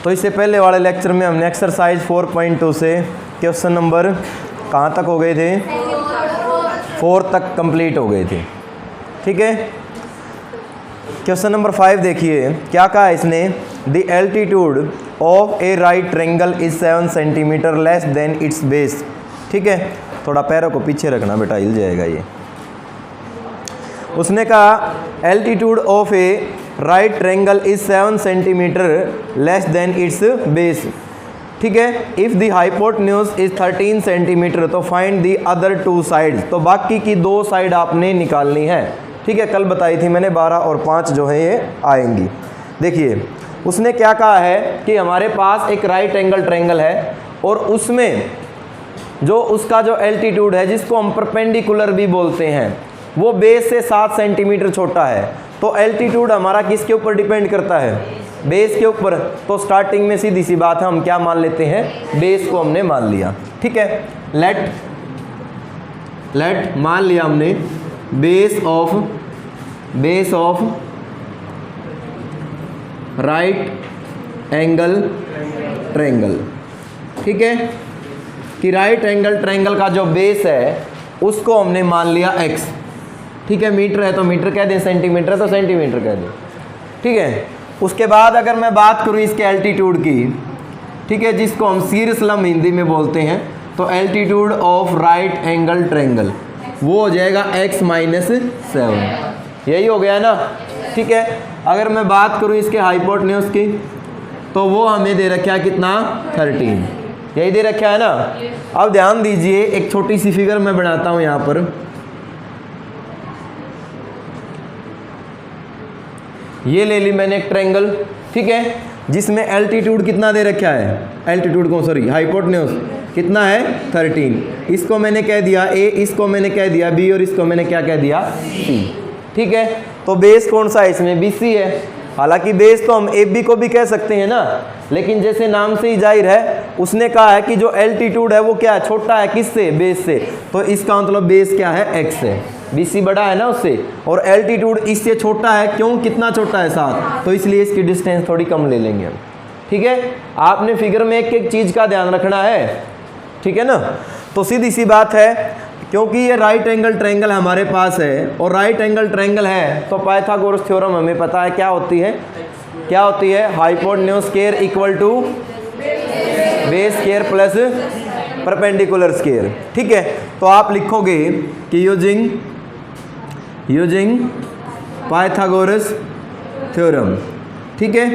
तो इससे पहले वाले लेक्चर में हमने एक्सरसाइज 4.2 से क्वेश्चन नंबर कहाँ तक हो गए थे, 4 तक कंप्लीट हो गए थे। ठीक है, क्वेश्चन नंबर 5 देखिए क्या कहा है इसने, the altitude of A right triangle is 7 centimetre less than it's base. ठीक है, थोड़ा पैरों को पीछे रखना बेटा, हिल जाएगा ये। उसने कहा altitude of A right triangle is 7 centimetre less than it's base. ठीक है, if the hypotenuse is 13 centimetre तो फाइंड द अदर 2 साइड्स। तो बाकी की 2 साइड आपने निकालनी है। ठीक है, कल बताई थी मैंने 12 और 5 जो है ये आएंगी। देखिए उसने क्या कहा है कि हमारे पास एक राइट एंगल ट्रायंगल है और उसमें जो उसका जो एल्टीट्यूड है जिसको हम परपेंडिकुलर भी बोलते हैं वो बेस से 7 सेंटीमीटर छोटा है। तो एल्टीट्यूड हमारा किसके ऊपर डिपेंड करता है, बेस के ऊपर। तो स्टार्टिंग में सीधी सी बात है, हम क्या मान लेते हैं, बेस को हमने मान लिया। ठीक है, लेट मान लिया हमने base of right angle triangle. ठीक है, कि राइट एंगल ट्रायंगल का जो बेस है उसको हमने मान लिया x। ठीक है, मीटर है तो मीटर कह दें, सेंटीमीटर है तो सेंटीमीटर कह दें। ठीक है, उसके बाद अगर मैं बात करूं इसके एल्टीट्यूड की, ठीक है, जिसको हम शीर्षलंब हिंदी में बोलते हैं, तो altitude of right angle triangle वो हो जाएगा x - 7। यही हो गया ना। ठीक है, अगर मैं बात करूं इसके हाइपोटेन्यूज की तो वो हमें दे रखा है कितना, 13। यही दे रखा है ना। अब ध्यान दीजिए, एक छोटी सी फिगर मैं बनाता हूं यहां पर। ये ले ली मैंने एक ट्रायंगल, ठीक है, जिसमें एल्टीट्यूड कितना दे रखा है, हाइपोटेन्यूज कितना है, 13। इसको मैंने कह दिया a, इसको मैंने कह दिया b और इसको मैंने क्या कह दिया, c। ठीक है, तो बेस कौन सा है इसमें, BC है। हालांकि बेस तो हम AB को भी कह सकते हैं ना, लेकिन जैसे नाम से ही जाहिर है, उसने कहा है कि जो एल्टीट्यूड है वो क्या है, छोटा है किससे, बेस से। तो इसका मतलब बेस क्या है, x है। BC बड़ा है ना उससे, और एल्टीट्यूड इससे छोटा है। क्यों, कितना छोटा है, 7, तो इसलिए इसकी डिस्टेंस थोड़ी कम ले लेंगे हम। ठीक है, आपने फिगर में एक एक चीज़ का ध्यान रखना है। ठीक है ना, तो सीधी सी बात है, क्योंकि ये राइट एंगल ट्रायंगल हमारे पास है और राइट एंगल ट्रायंगल है तो पाइथागोरस थ्योरम हमें पता है क्या होती है, hypotenuse square equal to base square plus perpendicular square. ठीक है, तो आप लिखोगे कि यूजिंग पाइथागोरस थ्योरम। ठीक है,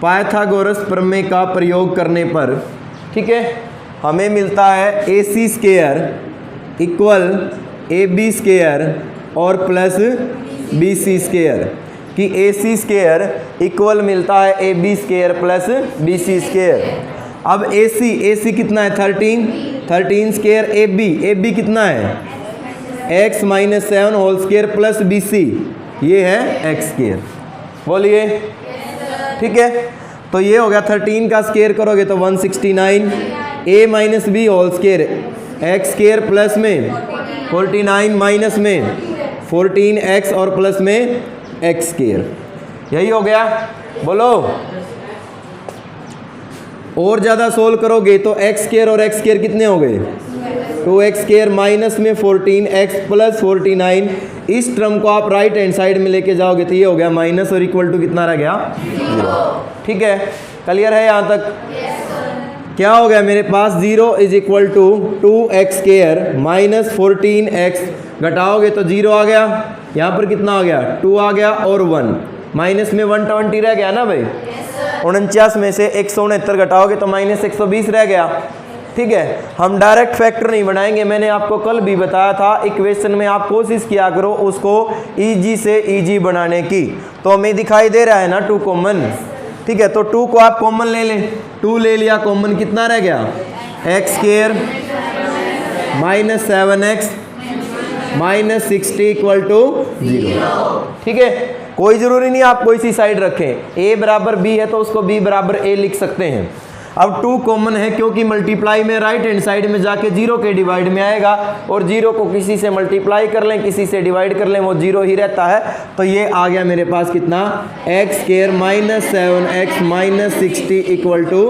पाइथागोरस प्रमेय का प्रयोग करने पर, ठीक है, हमें मिलता है AC square equal AB square और प्लस BC स्क्वायर, कि AC स्क्वायर इक्वल मिलता है AB square plus BC square. अब AC कितना है, 13 स्क्वायर AB कितना है, x - 7 whole square plus BC, ये है x स्क्वायर। बोलिए। ठीक है, तो ये हो गया 13 का स्क्वायर करोगे तो 169, a - b whole square x square plus में 49 माइनस में 14x और प्लस में x स्क्वायर। यही हो गया। बोलो, और ज़्यादा सोल्व करोगे तो x स्क्वायर और x स्क्वायर कितने हो गए, 2x स्क्वायर माइनस में 14x प्लस 49। इस टर्म को आप राइट हैंड साइड में लेके जाओगे तो ये हो गया माइनस और इक्वल टू कितना रह गया, 0। ठीक है, क्लियर है यहाँ तक। क्या हो गया मेरे पास, 0 is equal to 2x square minus 14x, घटाओगे तो 0 आ गया। यहाँ पर कितना आ गया, 2 आ गया और 1, माइनस में 120 रह गया ना भाई। 49 में से 169 घटाओगे तो माइनस 120 रह गया। ठीक है, हम डायरेक्ट फैक्टर नहीं बनाएंगे, मैंने आपको कल भी बताया था, इक्वेशन में आप कोशिश किया करो उसको ईजी से ईजी बनाने की। तो हमें दिखाई दे रहा है ना 2 कॉमन। ठीक है, तो 2 को आप कॉमन ले लें, 2 ले लिया कॉमन, कितना रह गया, x square minus 7x minus 60 equal to 0। ठीक है, कोई ज़रूरी नहीं आपको इसी साइड रखें, a बराबर b है तो उसको b बराबर a लिख सकते हैं। अब 2 कॉमन है क्योंकि मल्टीप्लाई में राइट हैंड साइड में जाके 0 के डिवाइड में आएगा, और 0 को किसी से मल्टीप्लाई कर लें, किसी से डिवाइड कर लें, वो 0 ही रहता है। तो ये आ गया मेरे पास कितना, x² minus 7x minus 60 equal to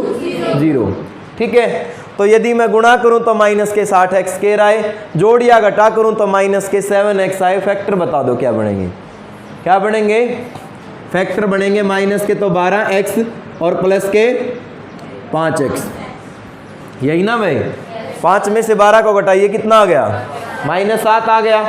0। ठीक है, तो यदि मैं गुणा करूं तो माइनस के 60x² आए, जोड़ या घटा करूं तो माइनस के 7x आए। फैक्टर बता दो क्या बनेंगे, क्या बनेंगे? फैक्टर बनेंगे माइनस के तो 12x और प्लस के 5x, यही ना भाई। 5 में से 12 को घटाइए, कितना आ गया? -7 आ गया।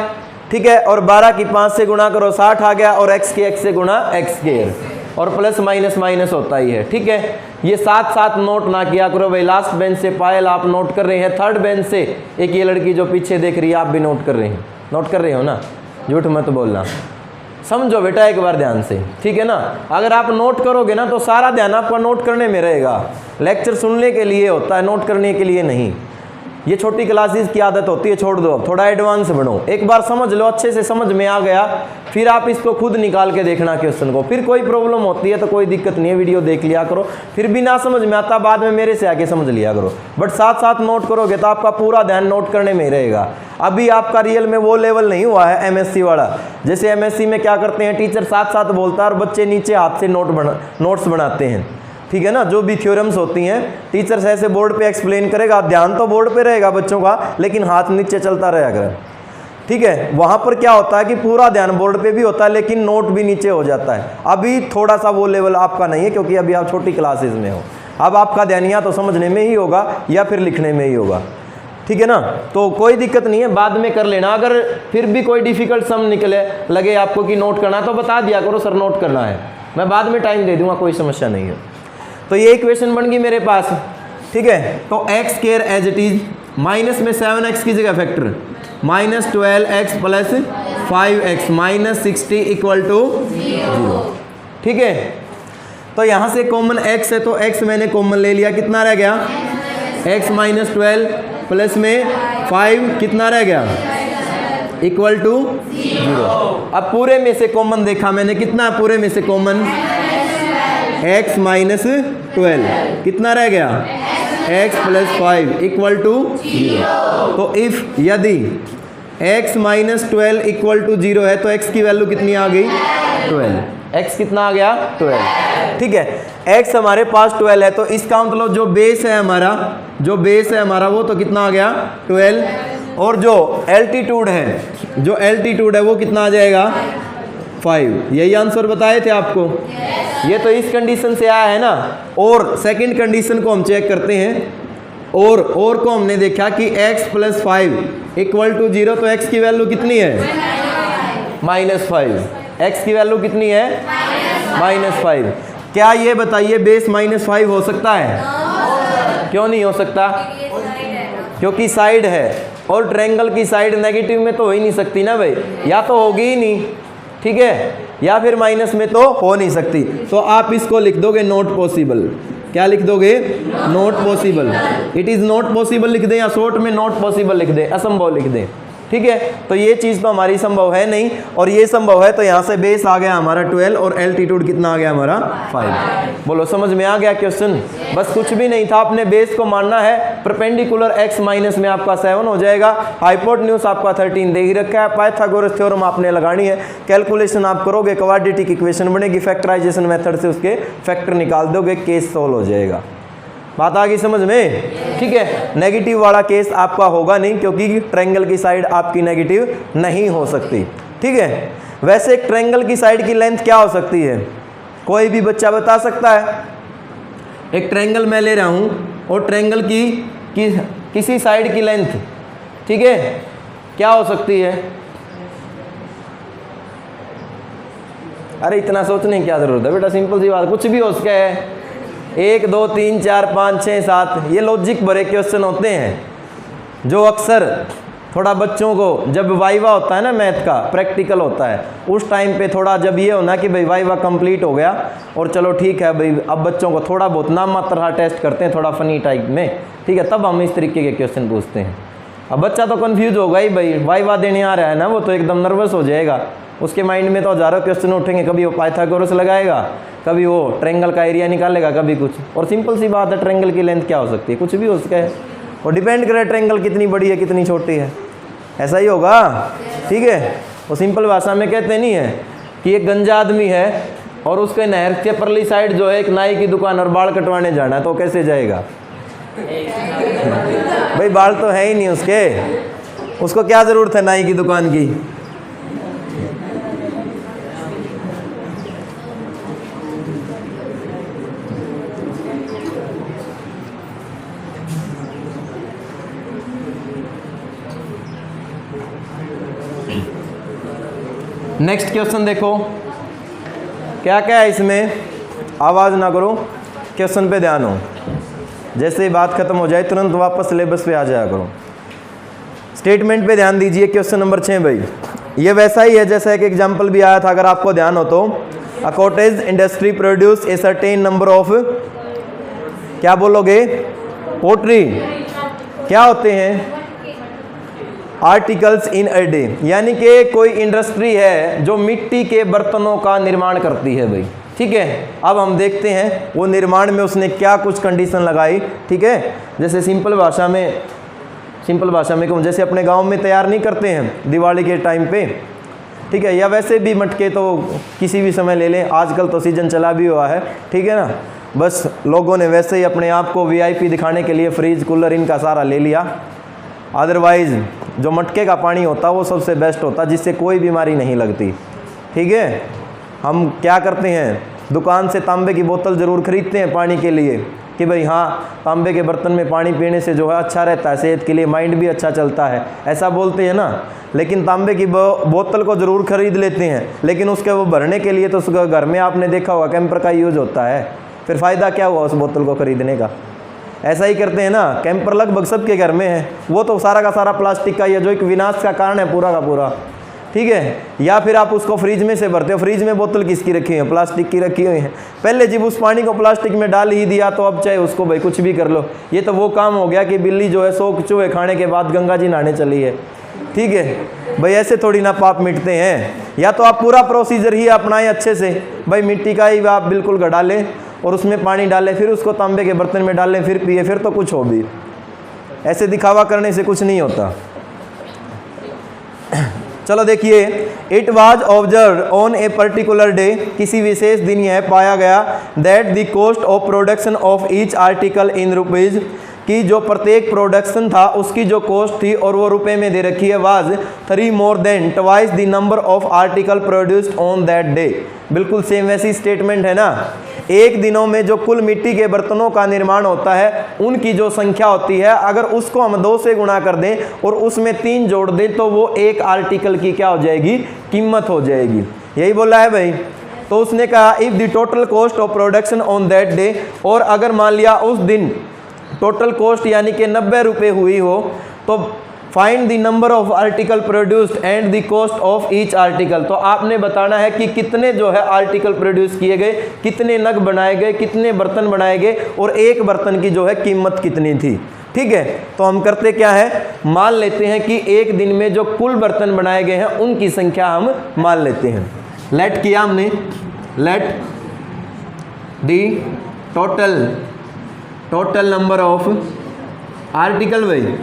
ठीक है, और 12 की 5 से गुणा करो 60 आ गया, और x के x से गुणा x², और प्लस माइनस माइनस होता ही है। ठीक है, ये साथ साथ नोट ना किया करो भाई। लास्ट बेंच से पायल आप नोट कर रहे हैं, थर्ड बेंच से एक ये लड़की जो पीछे देख रही है आप भी नोट कर रहे हैं, नोट कर रहे हो ना, झूठ मत बोलना। समझो बेटा एक बार ध्यान से, ठीक है ना। अगर आप नोट करोगे ना तो सारा ध्यान आपका नोट करने में रहेगा। लेक्चर सुनने के लिए होता है, नोट करने के लिए नहीं। ये छोटी क्लासेस की आदत होती है, छोड़ दो, अब थोड़ा एडवांस बनो। एक बार समझ लो, अच्छे से समझ में आ गया, फिर आप इसको खुद निकाल के देखना क्वेश्चन को। फिर कोई प्रॉब्लम होती है तो कोई दिक्कत नहीं है, वीडियो देख लिया करो। फिर भी ना समझ में आता बाद में मेरे से आके समझ लिया करो, बट साथ साथ नोट करोगे तो आपका पूरा ध्यान नोट करने में ही रहेगा। अभी आपका रियल में वो लेवल नहीं हुआ है एमएससी वाला। जैसे एमएससी में क्या करते हैं, टीचर साथ साथ बोलता है और बच्चे नीचे हाथ से नोट्स बनाते हैं। ठीक है ना, जो भी थ्योरम्स होती हैं टीचर्स ऐसे बोर्ड पे एक्सप्लेन करेगा, ध्यान तो बोर्ड पे रहेगा बच्चों का, लेकिन हाथ नीचे चलता रहेगा। ठीक है, वहाँ पर क्या होता है कि पूरा ध्यान बोर्ड पे भी होता है लेकिन नोट भी नीचे हो जाता है। अभी थोड़ा सा वो लेवल आपका नहीं है क्योंकि अभी आप छोटी क्लासेस में हो। अब आपका ध्यान या तो समझने में ही होगा या फिर लिखने में ही होगा। ठीक है ना, तो कोई दिक्कत नहीं है, बाद में कर लेना। अगर फिर भी कोई डिफिकल्ट सम निकले लगे आपको कि नोट करना तो बता दिया करो, सर नोट करना है, मैं बाद में टाइम दे दूंगा, कोई समस्या नहीं है। तो ये इक्वेशन बन गई मेरे पास। ठीक है, तो x² as it is, minus में 7x की जगह factor -12x plus 5x minus 60 equal to 0। ठीक है, तो यहाँ से कॉमन x है तो x मैंने कॉमन ले लिया, कितना रह गया? x माइनस 12 प्लस में 5 कितना रह गया? Equal to 0। अब पूरे में से कॉमन देखा मैंने, कितना पूरे में से कॉमन? x माइनस 12 कितना रह गया? x plus 5 equal to 0। तो इफ यदि x माइनस 12 इक्वल टू 0 है तो x की वैल्यू कितनी आ गई? 12। x कितना आ गया? 12। ठीक है, x हमारे पास 12 है तो इसका मतलब जो बेस है हमारा, जो बेस है हमारा वो तो कितना आ गया? 12। और जो एल्टीट्यूड है, जो एल्टीट्यूड है वो कितना आ जाएगा? 5। यही आंसर बताए थे आपको। ये तो इस कंडीशन से आया है ना। और सेकंड कंडीशन को हम चेक करते हैं, और को हमने देखा कि x प्लस 5 इक्वल टू 0, तो x की वैल्यू कितनी है? -5। x की वैल्यू कितनी है? -5। क्या ये बताइए बेस -5 हो सकता है? क्यों नहीं हो सकता? क्योंकि साइड है, और ट्रायंगल की साइड नेगेटिव में तो हो ही नहीं सकती ना भाई, या तो होगी ही नहीं, ठीक है, या फिर माइनस में तो हो नहीं सकती। तो आप इसको लिख दोगे नॉट पॉसिबल। क्या लिख दोगे? Not possible. It is not possible लिख दें, या शॉर्ट में नॉट पॉसिबल लिख दें, असंभव लिख दें। ठीक है, तो ये चीज़ तो हमारी संभव है नहीं, और ये संभव है, तो यहाँ से बेस आ गया हमारा 12 और एल्टीट्यूड कितना आ गया हमारा? 5। बोलो समझ में आ गया क्वेश्चन? बस कुछ भी नहीं था, अपने बेस को मानना है। परपेंडिकुलर x माइनस में आपका 7 हो जाएगा, हाइपोटेन्यूज आपका 13 दे ही रखा है, पाइथागोरस थ्योरम आपने लगानी है, कैलकुलेशन आप करोगे, क्वाड्रेटिक इक्वेशन बनेगी, फैक्टराइजेशन मेथड से उसके फैक्टर निकाल दोगे, केस सोल्व हो जाएगा। बात आ गई समझ में? ठीक है, नेगेटिव वाला केस आपका होगा नहीं क्योंकि ट्रायंगल की साइड आपकी नेगेटिव नहीं हो सकती। ठीक है, वैसे एक ट्रायंगल की साइड की लेंथ क्या हो सकती है? कोई भी बच्चा बता सकता है? एक ट्रायंगल मैं ले रहा हूँ और ट्रायंगल की किसी साइड की लेंथ, ठीक है, क्या हो सकती है? अरे इतना सोचने की क्या जरूरत है बेटा, सिंपल सी बात, कुछ भी हो सके है। 1 2 3 4 5 6 7 ये लॉजिक भरे क्वेश्चन होते हैं जो अक्सर थोड़ा बच्चों को, जब वाइवा होता है ना, मैथ का प्रैक्टिकल होता है, उस टाइम पे थोड़ा जब ये होना कि भाई वाइवा कंप्लीट हो गया और चलो ठीक है भाई, अब बच्चों को थोड़ा बहुत नाम मात्र टेस्ट करते हैं थोड़ा फनी टाइप में, ठीक है, तब हम इस तरीके के क्वेश्चन पूछते हैं। अब बच्चा तो कंफ्यूज होगा ही भाई, वाइवा देने आ रहा है ना, वो तो एकदम नर्वस हो जाएगा, उसके माइंड में तो हजारों क्वेश्चन उठेंगे, कभी वो पाइथागोरस लगाएगा, कभी वो ट्रायंगल का एरिया निकालेगा, कभी कुछ। और सिंपल सी बात है, ट्रायंगल की लेंथ क्या हो सकती है, कुछ भी हो सकता है, और डिपेंड करे ट्रायंगल कितनी बड़ी है कितनी छोटी है, ऐसा ही होगा। ठीक है, वो सिंपल भाषा में कहते नहीं है कि एक गंजा आदमी है और उसके नहर के परली साइड जो है एक नाई की दुकान और बाल कटवाने जाना है, तो कैसे जाएगा भाई, बाल तो है ही नहीं उसके, उसको क्या ज़रूरत है नाई की दुकान की। नेक्स्ट क्वेश्चन देखो, क्या क्या है इसमें, आवाज़ ना करो, क्वेश्चन पे ध्यान हो, जैसे ही बात खत्म हो जाए तुरंत वापस सिलेबस पे आ जाया करो। स्टेटमेंट पे ध्यान दीजिए, क्वेश्चन नंबर 6 भाई, ये वैसा ही है जैसा एक एग्जाम्पल भी आया था, अगर आपको ध्यान हो तो। A cottage industry produce a certain number of, क्या बोलोगे, पोट्री, क्या होते हैं, आर्टिकल्स इन अ डे, यानी कि कोई इंडस्ट्री है जो मिट्टी के बर्तनों का निर्माण करती है भाई। ठीक है, अब हम देखते हैं वो निर्माण में उसने क्या कुछ कंडीशन लगाई। ठीक है, जैसे सिंपल भाषा में कहूँ, जैसे अपने गांव में तैयार नहीं करते हैं दिवाली के टाइम पे, ठीक है, या वैसे भी मटके तो किसी भी समय ले लें, आजकल तो सीजन चला भी हुआ है। ठीक है ना, बस लोगों ने वैसे ही अपने आप को वीआईपी दिखाने के लिए फ्रिज कूलर इनका सारा ले लिया। अदरवाइज़ जो मटके का पानी होता है वो सबसे बेस्ट होता है, जिससे कोई बीमारी नहीं लगती। ठीक है, हम क्या करते हैं, दुकान से तांबे की बोतल ज़रूर खरीदते हैं पानी के लिए कि भाई हाँ, तांबे के बर्तन में पानी पीने से जो है अच्छा रहता है, सेहत के लिए, माइंड भी अच्छा चलता है, ऐसा बोलते हैं ना। लेकिन तांबे की बोतल को ज़रूर खरीद लेते हैं, लेकिन उसके वो भरने के लिए तो उसका घर में आपने देखा होगा कैंपर का यूज़ होता है, फिर फ़ायदा क्या हुआ उस बोतल को खरीदने का। ऐसा ही करते हैं ना, कैंपर लगभग सबके घर में है, वो तो सारा का सारा प्लास्टिक का ही है, जो एक विनाश का कारण है पूरा का पूरा। ठीक है, या फिर आप उसको फ्रिज में से भरते हो, फ्रिज में बोतल किसकी रखी है, प्लास्टिक की रखी हुई है। पहले जब उस पानी को प्लास्टिक में डाल ही दिया तो अब चाहे उसको भाई कुछ भी कर लो। ये तो वो काम हो गया कि बिल्ली जो है 100 चूहे खाने के बाद गंगा जी नहाने चली है। ठीक है भाई, ऐसे थोड़ी ना पाप मिटते हैं। या तो आप पूरा प्रोसीजर ही अपनाएं अच्छे से, भाई मिट्टी का ही आप बिल्कुल गढ़ा लें और उसमें पानी डालें, फिर उसको तांबे के बर्तन में डालें, फिर पिए, फिर तो कुछ हो भी। ऐसे दिखावा करने से कुछ नहीं होता। चलो देखिए, it was observe on a particular day, किसी विशेष दिन यह पाया गया, that the cost of production of each article in rupees, कि जो प्रत्येक प्रोडक्शन था उसकी जो कॉस्ट थी और वो रुपए में दे रखी है, was 3 more than twice the number of article produced on that day. बिल्कुल सेम वैसी स्टेटमेंट है ना। एक दिनों में जो कुल मिट्टी के बर्तनों का निर्माण होता है उनकी जो संख्या होती है, अगर उसको हम 2 से गुणा कर दें और उसमें 3 जोड़ दें तो वो एक आर्टिकल की क्या हो जाएगी, कीमत हो जाएगी। यही बोला है भाई। तो उसने कहा if the total cost of production on that day, और अगर मान लिया उस दिन टोटल कॉस्ट यानी कि 90 रुपये हुई हो, तो find the number of article produced and the cost of each article. तो आपने बताना है कि कितने जो है आर्टिकल प्रोड्यूस किए गए, कितने नग बनाए गए, कितने बर्तन बनाए गए और एक बर्तन की जो है कीमत कितनी थी। ठीक है, तो हम करते क्या है, मान लेते हैं कि एक दिन में जो कुल बर्तन बनाए गए हैं उनकी संख्या हम मान लेते हैं। लेट किया हमने, let the total number of article, भाई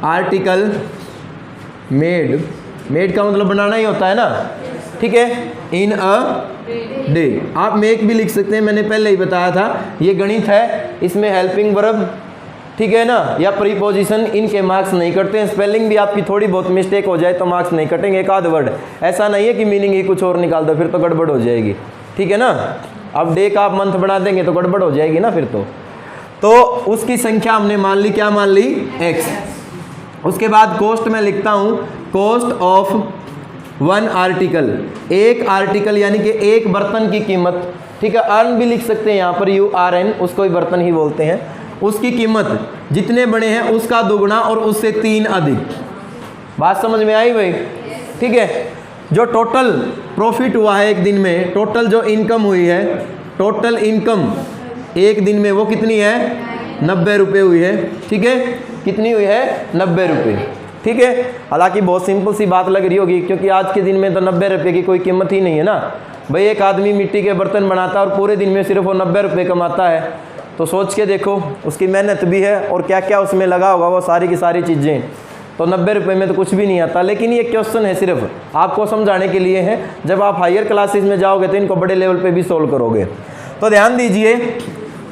आर्टिकल मेड का मतलब बनाना ही होता है ना। ठीक है, इन अ डे, आप मेक भी लिख सकते हैं, मैंने पहले ही बताया था। ये गणित है, इसमें हेल्पिंग वर्ब, ठीक है ना, या प्रीपोजिशन, इनके मार्क्स नहीं कटते हैं। स्पेलिंग भी आपकी थोड़ी बहुत मिस्टेक हो जाए तो मार्क्स नहीं कटेंगे, एक आध वर्ड, ऐसा नहीं है कि मीनिंग ही कुछ और निकाल दो, फिर तो गड़बड़ हो जाएगी। ठीक है ना, अब डे का आप मंथ बना देंगे तो गड़बड़ हो जाएगी ना फिर तो उसकी संख्या हमने मान ली, क्या मान ली, x। उसके बाद कॉस्ट में लिखता हूँ, कॉस्ट ऑफ 1 आर्टिकल, एक आर्टिकल यानी कि एक बर्तन की कीमत। ठीक है, अर्न भी लिख सकते हैं यहाँ पर, URN, उसको ही बर्तन ही बोलते हैं। उसकी कीमत जितने बड़े हैं उसका दोगुना और उससे 3 अधिक। बात समझ में आई भाई। ठीक है, जो टोटल प्रॉफिट हुआ है एक दिन में, टोटल जो इनकम हुई है, टोटल इनकम एक दिन में वो कितनी है, 90 रुपये हुई है। ठीक है, कितनी हुई है, 90 रुपये। ठीक है। हालांकि बहुत सिंपल सी बात लग रही होगी, क्योंकि आज के दिन में तो 90 रुपये की कोई कीमत ही नहीं है ना भाई। एक आदमी मिट्टी के बर्तन बनाता है और पूरे दिन में सिर्फ वो 90 रुपये कमाता है, तो सोच के देखो उसकी मेहनत भी है और क्या क्या उसमें लगा होगा वो सारी की सारी चीज़ें। तो 90 रुपये में तो कुछ भी नहीं आता। लेकिन ये क्वेश्चन है सिर्फ आपको समझाने के लिए है, जब आप हायर क्लासेस में जाओगे तो इनको बड़े लेवल पे भी सोल्व करोगे। तो ध्यान दीजिए,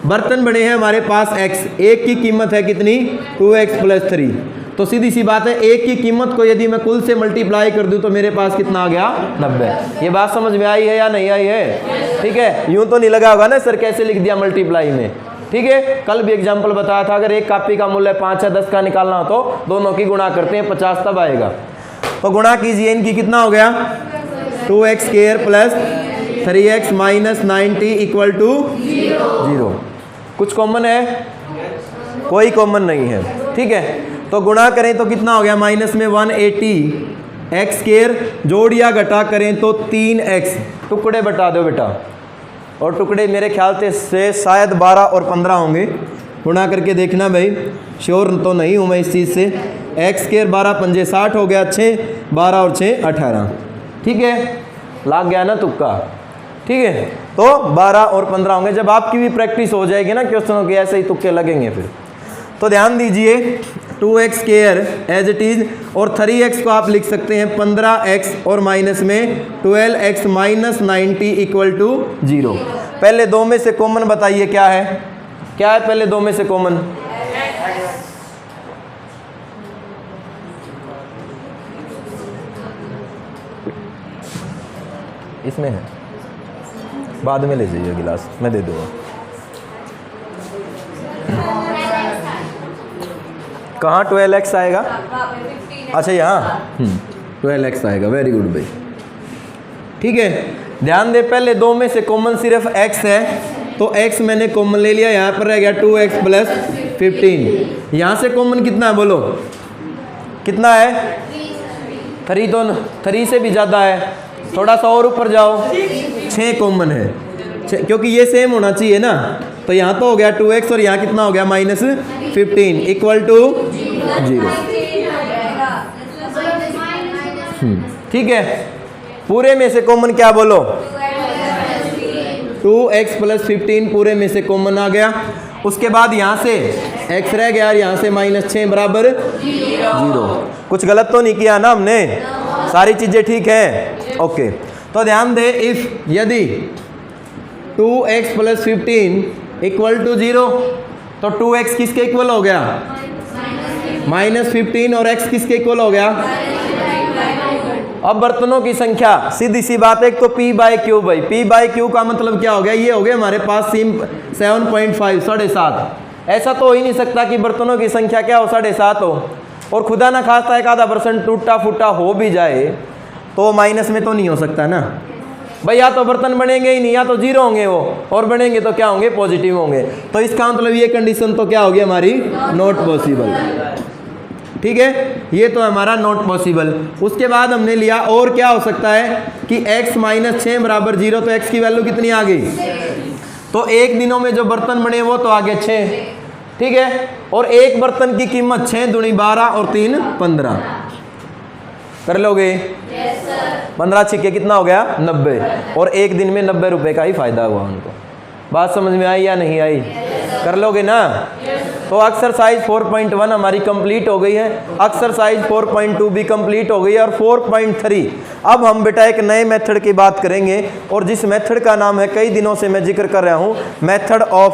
बर्तन बने हैं हमारे पास x, एक की कीमत है कितनी 2x + 3। तो सीधी सी बात है, एक की कीमत को यदि मैं कुल से मल्टीप्लाई कर दूं तो मेरे पास कितना आ गया 90। ये बात समझ में आई है या नहीं आई है? ठीक है, यूं तो नहीं लगा होगा ना सर कैसे लिख दिया मल्टीप्लाई में। ठीक है, कल भी एग्जाम्पल बताया था, अगर एक कापी का मूल्य 5 या 10 का निकालना हो तो दोनों की गुणा करते हैं, 50 तब आएगा। तो गुणा कीजिए, इनकी कितना हो गया 2x² + 3x - 90 = 0। कुछ कॉमन है? कोई कॉमन नहीं है। ठीक है, तो गुणा करें तो कितना हो गया माइनस में 180, x², जोड़ या घटा करें तो 3x। टुकड़े बता दो बेटा, और टुकड़े मेरे ख्याल से शायद 12 और 15 होंगे। गुणा करके देखना भाई, श्योर तो नहीं हूँ मैं इस चीज़ से। x² 12 × 5 = 60 हो गया, 6 12 और 6 18। ठीक है, लाग गया ना तुक्का। ठीक है, तो 12 और 15 होंगे। जब आपकी भी प्रैक्टिस हो जाएगी ना क्वेश्चनों के, ऐसे ही तुक्के लगेंगे फिर। तो ध्यान दीजिए, 2x² एज इट इज, और 3x को आप लिख सकते हैं 15x और माइनस में 12x - 90 = 0। पहले दो में से कॉमन बताइए क्या है? क्या है पहले दो में से कॉमन? इसमें है, बाद में ले जाइए गिलास, मैं दे दूँगा। कहाँ 12x आएगा? अच्छा यहाँ 12x आएगा। वेरी गुड भाई। ठीक है, ध्यान दे, पहले दो में से कॉमन सिर्फ x है, तो x मैंने कॉमन ले लिया, यहाँ पर रह गया 2x + 15। यहाँ से कॉमन कितना है बोलो? कितना है? 3। तो 3 से भी ज़्यादा है, थोड़ा सा और ऊपर जाओ, 6 कॉमन है, क्योंकि ये सेम होना चाहिए ना। तो यहाँ तो हो गया 2x और यहाँ कितना हो गया -15 = 0। ठीक है, पूरे में से कॉमन क्या बोलो? 2x + 15 पूरे में से कॉमन आ गया। उसके बाद यहाँ से x रह गया और यहाँ से -6 = 0। कुछ गलत तो नहीं किया ना हमने? सारी चीज़ें ठीक है। ओके, तो ध्यान दे, इफ यदि 2x + 15 = 0, तो 2x किसके इक्वल हो गया? -15, और x किसके इक्वल हो गया? अब बर्तनों की संख्या, सीधी सी बात है, एक तो p/q भाई, p/q का मतलब क्या हो गया? ये हो गया हमारे पास 7.5, 7.5। ऐसा तो हो ही नहीं सकता कि बर्तनों की संख्या क्या हो 7.5 हो, और खुदा ना खास्ता 0.5% टूटा फूटा हो भी जाए तो माइनस में तो नहीं हो सकता ना भाई। या तो बर्तन बनेंगे ही नहीं, या तो 0 होंगे वो, और बनेंगे तो क्या होंगे? पॉजिटिव होंगे। तो इसका मतलब ये कंडीशन तो क्या होगी हमारी? Not possible. ठीक है, ये तो हमारा नॉट पॉसिबल। उसके बाद हमने लिया, और क्या हो सकता है कि x - 6 = 0, तो x की वैल्यू कितनी आ गई? तो एक दिनों में जो बर्तन बने वो तो आ गए 6। ठीक है, और एक बर्तन की कीमत 6 दूनी 12 और 3 15। कर लोगे? 15 छिक्के कितना हो गया? 90। और एक दिन में 90 रुपए का ही फायदा हुआ उनको। बात समझ में आई या नहीं आई? कर लोगे ना? तो एक्सरसाइज 4.1 हमारी कंप्लीट हो गई है, एक्सरसाइज 4.2 भी कंप्लीट हो गई है, और 4.3 अब हम बेटा एक नए मेथड की बात करेंगे, और जिस मेथड का नाम है, कई दिनों से मैं जिक्र कर रहा हूँ, मेथड ऑफ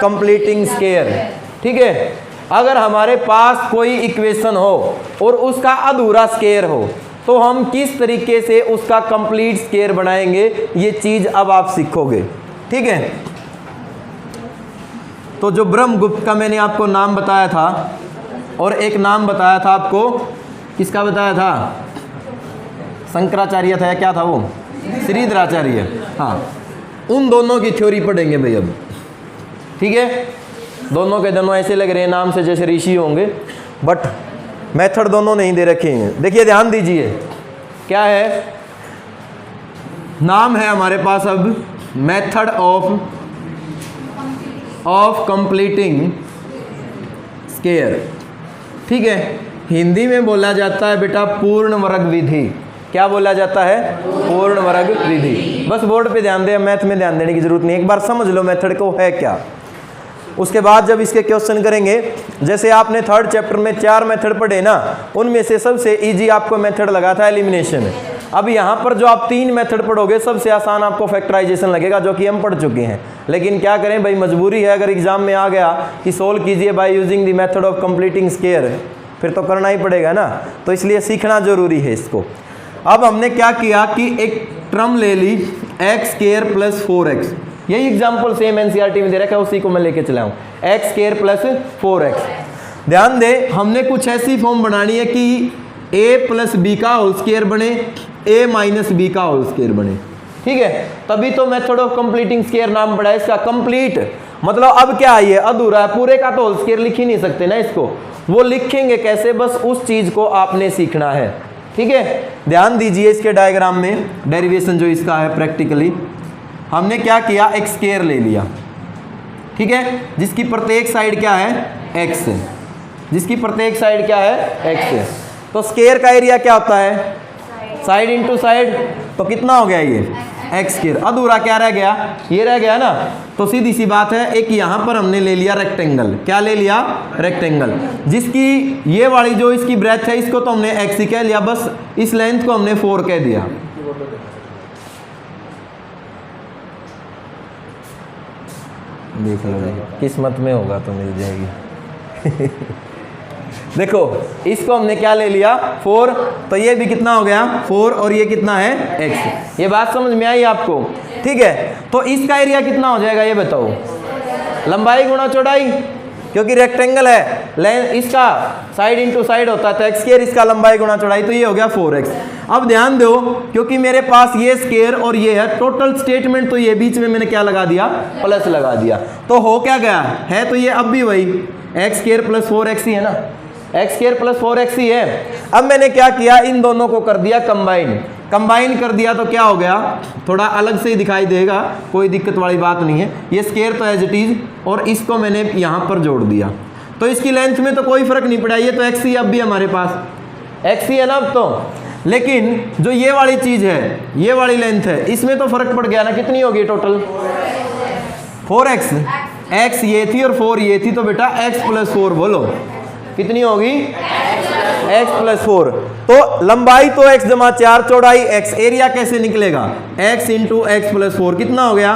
कंप्लीटिंग स्क्वायर। ठीक है, अगर हमारे पास कोई इक्वेशन हो और उसका अधूरा स्क्वायर हो, तो हम किस तरीके से उसका कंप्लीट स्क्वायर बनाएंगे, ये चीज़ अब आप सीखोगे। ठीक है, तो जो ब्रह्मगुप्त का मैंने आपको नाम बताया था, और एक नाम बताया था आपको, किसका बताया था? शंकराचार्य था या क्या था वो? श्रीधराचार्य। हाँ, उन दोनों की थ्योरी पढ़ेंगे भाई अब। ठीक है, दोनों के दोनों ऐसे लग रहे हैं नाम से जैसे ऋषि होंगे, बट मेथड दोनों नहीं दे रखे हैं। देखिए ध्यान दीजिए, क्या है नाम है हमारे पास अब? Method of completing square. ठीक है, हिंदी में बोला जाता है बेटा पूर्ण वर्ग विधि। क्या बोला जाता है? पूर्ण वर्ग विधि। बस बोर्ड पे ध्यान दें, मैथ में ध्यान देने की जरूरत नहीं, एक बार समझ लो मेथड को है क्या। उसके बाद जब इसके क्वेश्चन करेंगे, जैसे आपने थर्ड चैप्टर में 4 मेथड पढ़े ना, उनमें से सबसे इजी आपको मेथड लगा था एलिमिनेशन। अब यहाँ पर जो आप 3 मेथड पढ़ोगे, सबसे आसान आपको फैक्टराइजेशन लगेगा, जो कि हम पढ़ चुके हैं। लेकिन क्या करें भाई, मजबूरी है। अगर एग्जाम में आ गया कि सोल्व कीजिए by using the method of completing square, फिर तो करना ही पड़ेगा ना, तो इसलिए सीखना जरूरी है इसको। अब हमने क्या किया कि एक टर्म ले ली एक्स स्क्वायर प्लस 4x, यही एग्जाम्पल सेम एनसीईआरटी में दे रखा है, उसी को मैं लेके चला हूँ, एक्स स्क्वायर प्लस 4x। ध्यान दे, हमने कुछ ऐसी फॉर्म बनानी है कि a प्लस बी का होल स्क्वायर बने, a माइनस बी का होल स्क्वायर बने, ठीक है। तभी तो मेथड ऑफ कंप्लीटिंग स्क्वायर नाम पड़ा है इसका। कंप्लीट मतलब अब क्या है, ये अधूरा है, पूरे का तो होल स्क्वायर लिख ही नहीं सकते ना इसको, वो लिखेंगे कैसे, बस उस चीज को आपने सीखना है, ठीक है। ध्यान दीजिए इसके डायग्राम में, डेरिवेशन जो इसका है प्रैक्टिकली, हमने क्या किया, एक स्क्वायर ले लिया, ठीक है, जिसकी प्रत्येक साइड क्या है, x है, जिसकी प्रत्येक साइड क्या है, x है। तो स्क्वायर का एरिया क्या होता है, साइड इंटू साइड, तो कितना हो गया ये एक्स स्क्वायर। अधूरा क्या रह गया, ये रह गया ना, तो सीधी सी बात है, एक यहाँ पर हमने ले लिया रेक्टेंगल। क्या ले लिया, रेक्टेंगल, जिसकी ये वाली जो इसकी ब्रेथ है, इसको तो हमने एक्स ही कह लिया, बस इस लेंथ को हमने 4 कह दिया। देख लो किस्मत में होगा तो मिल जाएगी। देखो इसको हमने क्या ले लिया, 4, तो ये भी कितना हो गया 4, और ये कितना है x। ये बात समझ में आई आपको, ठीक है। तो इसका एरिया कितना हो जाएगा ये बताओ, लंबाई गुणा चौड़ाई, क्योंकि रेक्टेंगल है, इसका साइड इंटू साइड होता है, तो एक्स स्क्वायर इसका लंबाई गुणा चौड़ाई, तो ये हो गया 4x। अब ध्यान दो, क्योंकि मेरे पास ये स्क्वायर और ये है, टोटल स्टेटमेंट तो ये बीच में मैंने क्या लगा दिया, प्लस लगा दिया, तो हो क्या गया है, तो ये अब भी वही एक्स स्क्वायर प्लस 4x ही है ना, एक्स स्क्वायर प्लस 4x ही है। अब मैंने क्या किया, इन दोनों को कर दिया कंबाइन कर दिया, तो क्या हो गया, थोड़ा अलग से ही दिखाई देगा, कोई दिक्कत वाली बात नहीं है। ये स्क्वायर तो एज इट इज, और इसको मैंने यहाँ पर जोड़ दिया, तो इसकी लेंथ में तो कोई फर्क नहीं पड़ा, ये तो x ही अब भी हमारे पास x ही है ना अब तो। लेकिन जो ये वाली चीज है, ये वाली लेंथ है, इसमें तो फर्क पड़ गया ना, कितनी होगी टोटल 4x, x ये थी और 4 ये थी, तो बेटा x प्लस 4 बोलो कितनी होगी, x प्लस 4। तो लंबाई तो x जमा 4, चौड़ाई x, एरिया कैसे निकलेगा, x इंटू एक्स प्लस 4, कितना हो गया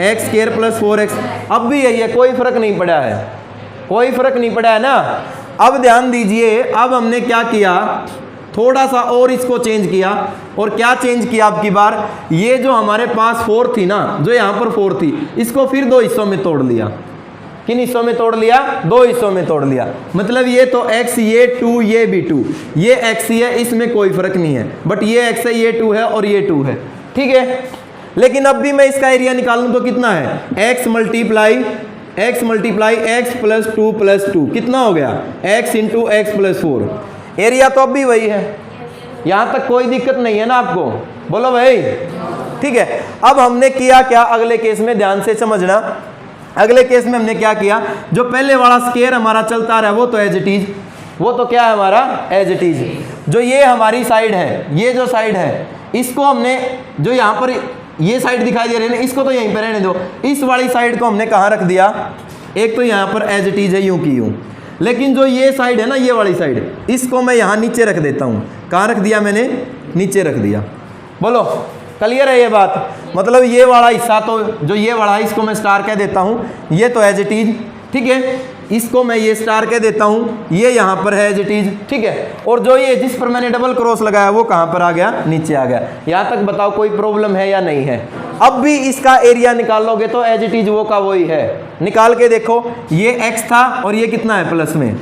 एक्स स्क्वायर प्लस 4x। अब भी यही है, कोई फर्क नहीं पड़ा है, कोई फर्क नहीं पड़ा है ना। अब ध्यान दीजिए, अब हमने क्या किया, थोड़ा सा और इसको चेंज किया, और क्या चेंज किया अब की बार, ये जो हमारे पास 4 थी ना, जो यहाँ पर 4 थी, इसको फिर 2 हिस्सों में तोड़ लिया। किन हिस्सों में तोड़ लिया, 2 हिस्सों में तोड़ लिया। मतलब ये तो x, ये 2, ये भी 2, ये x ही है, इसमें कोई फर्क नहीं है, बट ये x है, ये 2 है और ये 2 है, ठीक है। लेकिन अब भी मैं इसका एरिया निकालूं तो कितना है, x multiply x plus 2 plus 2, कितना हो गया x into X plus 4। Area तो अब भी वही है, यहां तक कोई दिक्कत नहीं है ना आपको, बोलो भाई, ठीक है। अब हमने किया क्या, अगले केस में ध्यान से समझना, अगले केस में हमने क्या किया, जो पहले वाला स्क्वायर हमारा चलता रहा वो तो एज इट इज, वो तो क्या है हमारा एज इट इज। जो ये हमारी साइड है, ये जो साइड है, इसको हमने, जो यहाँ पर ये साइड दिखाई दे रही है ना, इसको तो यहीं पर रहने दो, इस वाली साइड को हमने कहाँ रख दिया, एक तो यहाँ पर एज इट इज है यूं की यूं, लेकिन जो ये साइड है ना, ये वाली साइड, इसको मैं यहाँ नीचे रख देता हूँ। कहाँ रख दिया मैंने, नीचे रख दिया, बोलो क्लियर है ये बात। मतलब ये वाला हिस्सा तो, जो ये वाला है, इसको मैं स्टार कह देता हूँ, ये तो एज इट इज, ठीक है, इसको मैं ये स्टार कह देता हूँ, ये यहाँ पर है एज इट इज, ठीक है। और जो ये जिस पर मैंने डबल क्रॉस लगाया वो कहाँ पर आ गया, नीचे आ गया। यहाँ तक बताओ कोई प्रॉब्लम है या नहीं है। अब भी इसका एरिया निकालोगे तो एज इट इज वो का वही है, निकाल के देखो, ये x था और ये कितना है प्लस में,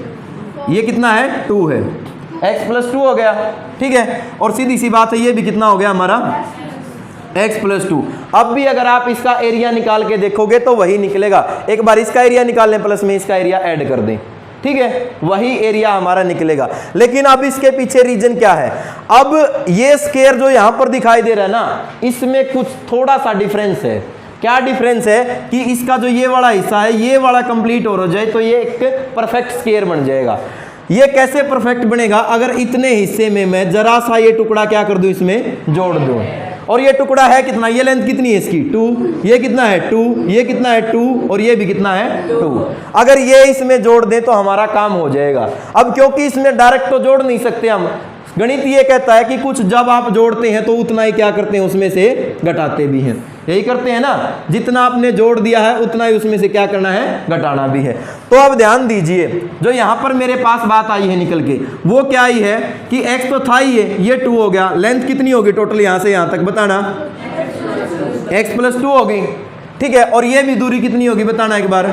ये कितना है 2 है, x प्लस 2 हो गया, ठीक है। और सीधी सी बात है, ये भी कितना हो गया हमारा x प्लस 2। अब भी अगर आप इसका एरिया निकाल के देखोगे तो वही निकलेगा। एक बार इसका एरिया निकाल लें, प्लस में इसका एरिया ऐड कर दें, ठीक है, वही एरिया हमारा निकलेगा। लेकिन अब इसके पीछे रीजन क्या है, अब ये स्क्वायर जो यहाँ पर दिखाई दे रहा है ना, इसमें कुछ थोड़ा सा डिफरेंस है। क्या डिफरेंस है कि इसका जो ये वाला हिस्सा है, ये वाला कंप्लीट हो जाए तो ये एक परफेक्ट स्क्वायर बन जाएगा। ये कैसे परफेक्ट बनेगा? अगर इतने हिस्से में मैं जरा सा ये टुकड़ा क्या कर दूं, इसमें जोड़ दूं, और ये टुकड़ा है कितना, ये लेंथ कितनी है इसकी 2, ये कितना है 2, ये कितना है 2, और ये भी कितना है 2। अगर ये इसमें जोड़ दें तो हमारा काम हो जाएगा। अब क्योंकि इसमें डायरेक्ट तो जोड़ नहीं सकते हम, गणित ये कहता है कि कुछ जब आप जोड़ते हैं तो उतना ही क्या करते हैं, उसमें से घटाते भी हैं। यही करते हैं ना, जितना आपने जोड़ दिया है उतना ही उसमें से क्या करना है, घटाना भी है। तो अब ध्यान दीजिए, जो यहाँ पर मेरे पास बात आई है निकल के, वो क्या आई है कि x तो था ही है, ये 2 हो गया। लेंथ कितनी होगी टोटल यहाँ से यहाँ तक बताना, x प्लस 2 होगी, ठीक है। और ये भी दूरी कितनी होगी बताना एक बार,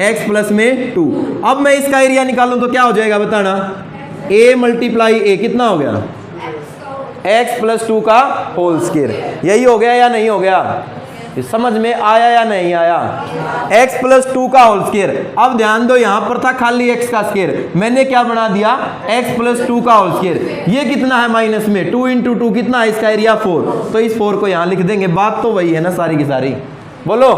x प्लस में 2। अब मैं इसका एरिया निकालूं तो क्या हो जाएगा बताना, a मल्टीप्लाई a कितना हो गया, x प्लस 2 का होल स्क्वायर। यही हो गया या नहीं हो गया, समझ में आया या नहीं आया, x प्लस 2 का होल स्क्वायर। अब ध्यान दो, यहां पर था खाली x का स्क्वायर, मैंने क्या बना दिया, x प्लस 2 का होल स्क्वायर। ये कितना है माइनस में 2 इंटू 2 कितना है, इसका एरिया 4, तो इस 4 को यहां लिख देंगे। बात तो वही है ना सारी की सारी, बोलो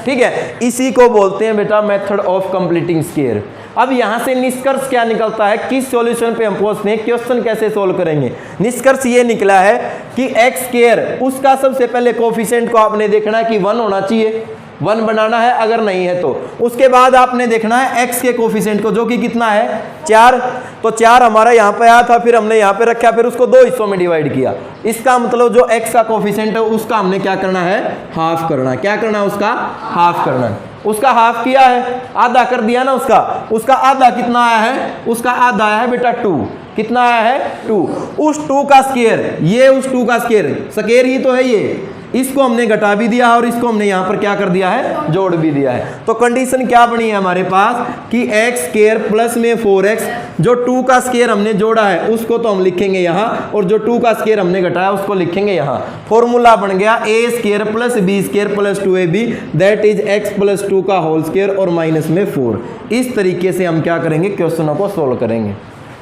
ठीक है। इसी को बोलते हैं बेटा मेथड ऑफ कंप्लीटिंग स्क्वायर। अब यहां से निष्कर्ष क्या निकलता है, किस सॉल्यूशन पे हम पहुंचते हैं, क्वेश्चन कैसे सोल्व करेंगे। निष्कर्ष ये निकला है कि x स्क्वायर, उसका सबसे पहले कोफिशिएंट को आपने देखना है कि 1 होना चाहिए, 1 बनाना है, अगर नहीं है तो उसके बाद आपने देखना है x के कोफिशिएंट को, जो कि कितना है 4। तो 4 हमारा यहाँ पे आया था, फिर हमने यहाँ पे रखा, फिर उसको 2 हिस्सों में डिवाइड किया। इसका मतलब जो x का कोफिशिएंट है उसका हमने क्या करना है, हाफ करना है। क्या करना है, उसका हाफ करना है। उसका हाफ किया है, आधा कर दिया ना उसका आधा कितना आया है, उसका आधा आया है बेटा 2। कितना आया है 2। उस 2 का स्क्वायर, ये उस 2 का स्क्वायर ही तो है ये, इसको हमने घटा भी दिया और इसको हमने यहां पर क्या कर दिया है, जोड़ भी दिया है। तो कंडीशन क्या बनी है हमारे पास कि एक्स स्क्वायर प्लस में 4x, जो 2 का स्क्वायर हमने जोड़ा है उसको तो हम लिखेंगे यहां, और जो 2 का स्क्वायर हमने घटाया उसको लिखेंगे यहां। फॉर्मूला बन गया a square plus b square plus 2ab, that is x plus 2 का होल स्क्वायर और माइनस में 4। इस तरीके से हम क्या करेंगे, क्वेश्चनों को सोल्व करेंगे।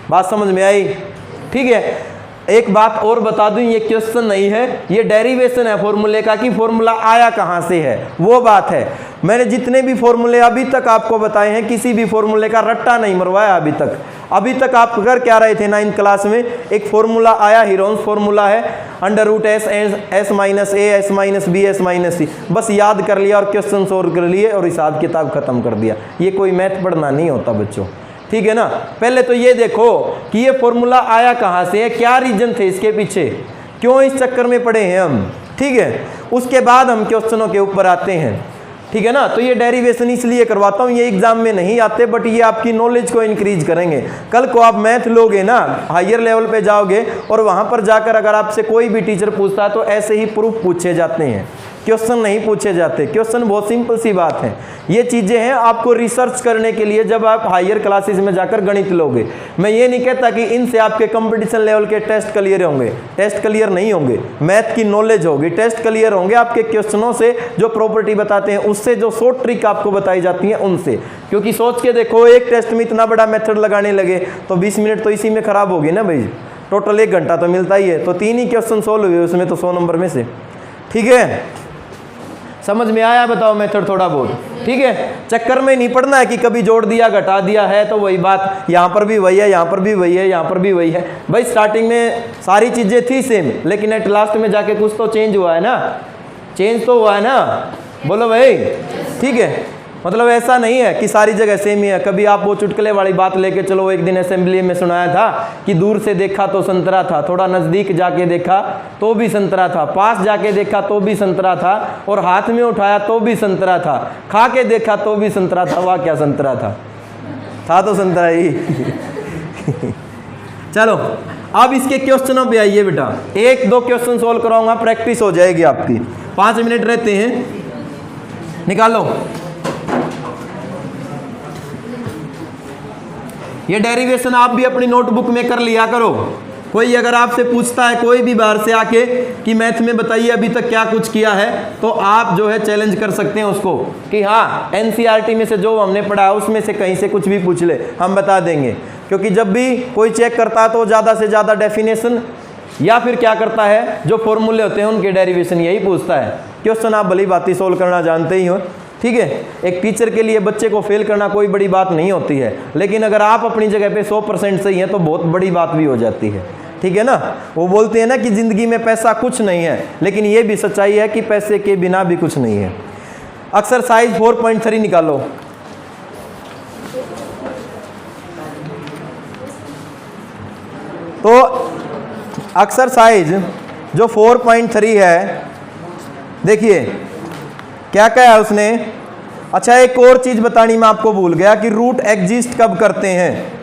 बात समझ में आई, ठीक है। एक बात और बता दूं, ये क्वेश्चन नहीं है, ये डेरिवेशन है फॉर्मूले का, कि फॉर्मूला आया कहां से है वो बात है। मैंने जितने भी फॉर्मूले अभी तक आपको बताए हैं, किसी भी फॉर्मूले का रट्टा नहीं मरवाया अभी तक। अभी तक आप कर क्या रहे थे 9th क्लास में, एक फॉर्मूला आया, हीरोन्स फॉर्मूला है, √s minus a s minus b s minus c, बस याद कर लिया और क्वेश्चन सोल्व कर लिए और हिसाब किताब खत्म कर दिया। ये कोई मैथ पढ़ना नहीं होता बच्चों, ठीक है ना। पहले तो ये देखो कि ये फॉर्मूला आया कहाँ से है, क्या रीजन थे इसके पीछे, क्यों इस चक्कर में पड़े हैं हम, ठीक है। उसके बाद हम क्वेश्चनों के ऊपर आते हैं, ठीक है ना। तो ये डेरिवेशन इसलिए करवाता हूँ, ये एग्जाम में नहीं आते, बट ये आपकी नॉलेज को इंक्रीज करेंगे। कल को आप मैथ लोगे ना, हायर लेवल पे जाओगे और वहाँ पर जाकर अगर आपसे कोई भी टीचर पूछता है तो ऐसे ही प्रूफ पूछे जाते हैं, क्वेश्चन नहीं पूछे जाते। क्वेश्चन बहुत सिंपल सी बात है, ये चीज़ें हैं आपको रिसर्च करने के लिए जब आप हायर क्लासेस में जाकर गणित लोगे। मैं ये नहीं कहता कि इनसे आपके कंपटीशन लेवल के टेस्ट क्लियर होंगे, टेस्ट क्लियर नहीं होंगे, मैथ की नॉलेज होगी, टेस्ट क्लियर होंगे आपके क्वेश्चनों से, जो प्रॉपर्टी बताते हैं उससे, जो शॉर्ट ट्रिक आपको बताई जाती हैं उनसे। क्योंकि सोच के देखो, एक टेस्ट में इतना बड़ा मेथड लगाने लगे तो 20 मिनट तो इसी में खराब होगी ना भाई, टोटल 1 घंटा तो मिलता ही है। तो 3 ही क्वेश्चन सोल्व हुए उसमें तो 100 नंबर में से, ठीक है। समझ में आया बताओ मेथड थोड़ा बहुत, ठीक है। चक्कर में नहीं पड़ना है कि कभी जोड़ दिया घटा दिया है तो वही बात, यहाँ पर भी वही है, यहाँ पर भी वही है, यहाँ पर भी वही है। भाई स्टार्टिंग में सारी चीज़ें थी सेम, लेकिन एट लास्ट में जाके कुछ तो चेंज हुआ है ना, चेंज तो हुआ है ना, बोलो भाई, ठीक है। मतलब ऐसा नहीं है कि सारी जगह सेम ही है। कभी आप वो चुटकुले वाली बात लेके चलो, एक दिन असेंबली में सुनाया था कि दूर से देखा तो संतरा था, थोड़ा नज़दीक जाके देखा तो भी संतरा था, पास जाके देखा तो भी संतरा था, और हाथ में उठाया तो भी संतरा था, खा के देखा तो भी संतरा था। वाह क्या संतरा था तो संतरा ही। चलो अब इसके क्वेश्चनों पे आइए बेटा, 1-2 क्वेश्चन सोल्व कराऊंगा, प्रैक्टिस हो जाएगी आपकी। 5 मिनट रहते हैं, निकालो। ये डेरिवेशन आप भी अपनी नोटबुक में कर लिया करो। कोई अगर आपसे पूछता है कोई भी बाहर से आके कि मैथ में बताइए अभी तक क्या कुछ किया है, तो आप जो है चैलेंज कर सकते हैं उसको कि हाँ एनसीईआरटी में से जो हमने पढ़ा है उसमें से कहीं से कुछ भी पूछ ले, हम बता देंगे। क्योंकि जब भी कोई चेक करता है तो ज़्यादा से ज़्यादा डेफिनेशन या फिर क्या करता है, जो फॉर्मूले होते हैं उनके डेरिवेशन यही पूछता है। क्वेश्चन आप भली बात सोल्व करना जानते ही हो, ठीक है, एक टीचर के लिए बच्चे को फेल करना कोई बड़ी बात नहीं होती है, लेकिन अगर आप अपनी जगह पे 100% सही हैं तो बहुत बड़ी बात भी हो जाती है। ठीक है ना, वो बोलते हैं ना कि ज़िंदगी में पैसा कुछ नहीं है, लेकिन ये भी सच्चाई है कि पैसे के बिना भी कुछ नहीं है। एक्सरसाइज 4.3 निकालो। तो एक्सरसाइज जो 4.3 है, देखिए क्या क्या है उसने। अच्छा, एक और चीज़ बतानी मैं आपको भूल गया कि रूट एग्जिस्ट कब करते हैं,